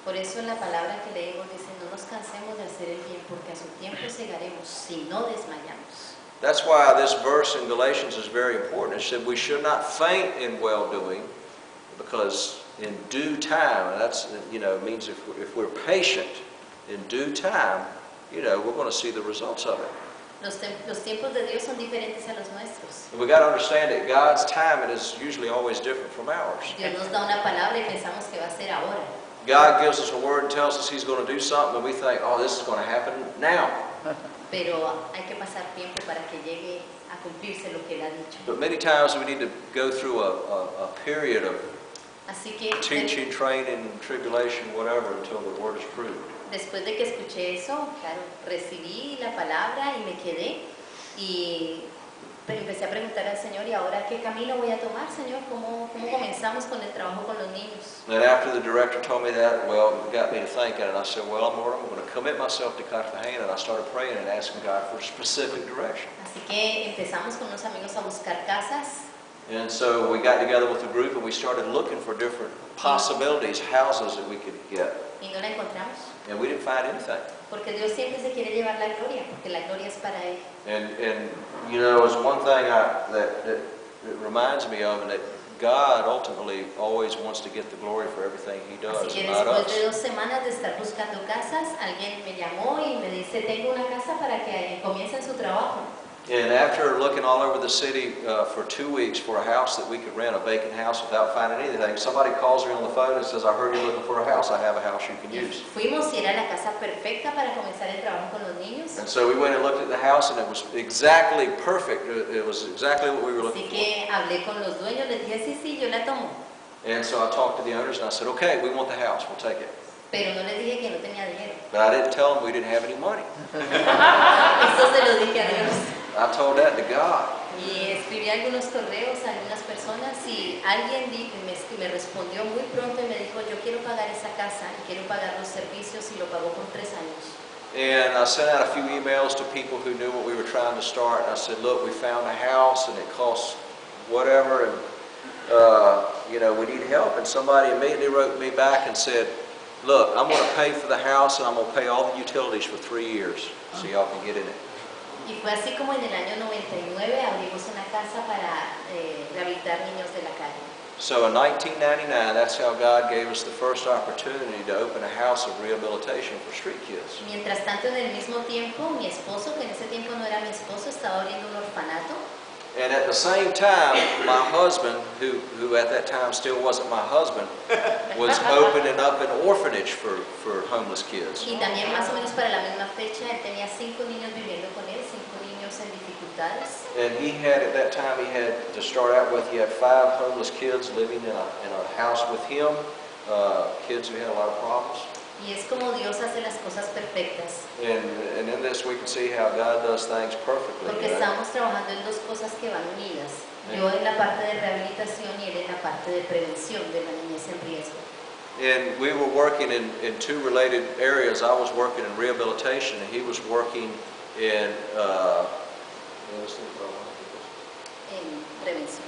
Por eso la palabra que leímos dice, no nos cansemos de hacer el bien, porque a su tiempo segaremos, si no desmayamos. That's why this verse in Galatians is very important. It said we should not faint in well-doing, because in due time, and that's, means if we're patient in due time, we're going to see the results of it. Los tiempos de Dios son diferentes a los nuestros. And we got to understand that God's timing is usually always different from ours. Dios nos da una palabra y pensamos que va a ser ahora. God gives us a word and tells us He's going to do something, and we think, oh, this is going to happen now. Pero hay que pasar tiempo para que llegue a cumplirse lo que Él ha dicho. But many times we need to go through a period of teaching, training, tribulation, whatever, until the word is proved. Después de que escuché eso, claro, recibí la palabra y me quedé y empecé a preguntar al Señor, ¿y ahora qué camino voy a tomar, Señor? ¿Cómo comenzamos con el trabajo con los niños? And after the director told me that, well, it got me to thinking, and I said, well, Lord, I'm going to commit myself to Cartagena, and I started praying and asking God for specific direction. Así que empezamos con unos amigos a buscar casas. And so we got together with a group and we started looking for different possibilities, houses that we could get. Y no la encontramos. And we didn't find anything. Porque Dios siempre se quiere llevar la gloria, porque la gloria es para Él. And it's one thing that reminds me of, and that God ultimately always wants to get the glory for everything He does, Así que not después us. de 2 semanas de estar buscando casas, alguien me llamó y me dice, tengo una casa para que comiencen su trabajo. And after looking all over the city for 2 weeks for a house that we could rent, a vacant house, without finding anything, somebody calls me on the phone and says, I heard you're looking for a house. I have a house you can use. Fuimos y era la casa perfecta para comenzar el trabajo con los niños. And so we went and looked at the house, and it was exactly perfect. It was exactly what we were looking Así que hablé con los dueños, les dije, sí, yo la tomo. for. And so I talked to the owners, and I said, okay, we want the house. We'll take it. Pero no les dije que no tenía dinero. But I didn't tell them we didn't have any money. Eso se lo dije a Dios. I told that to God. Y escribí algunos correos a algunas personas y alguien me respondió muy pronto y me dijo, yo quiero pagar esa casa y quiero pagar los servicios, y lo pagó por 3 años. And I sent out a few emails to people who knew what we were trying to start. And I said, look, we found a house and it costs whatever, and we need help. And somebody immediately wrote me back and said, look, I'm going to pay for the house and I'm going to pay all the utilities for 3 years so y'all can get in it. Y fue así como en el año 99 abrimos una casa para rehabilitar niños de la calle. So in 1999, that's how God gave us the first opportunity to open a house of rehabilitation for street kids. Mientras tanto, en el mismo tiempo, mi esposo, que en ese tiempo no era mi esposo, estaba abriendo un orfanato. And at the same time, my husband, who at that time still wasn't my husband, was opening up an orphanage for homeless kids. Y también más o menos para la misma fecha, él tenía 5 niños viviendo con él, 5 niños en dificultades. And he had, at that time, to start out with, he had 5 homeless kids living in a house with him, kids who had a lot of problems. Y es como Dios hace las cosas perfectas. And in this we can see how God does things perfectly. Porque estamos trabajando en 2 cosas que van unidas. Yo en la parte de rehabilitación y él en la parte de prevención de la niñez en riesgo. And we were working in 2 related areas. I was working in rehabilitation, and he was working in En prevención.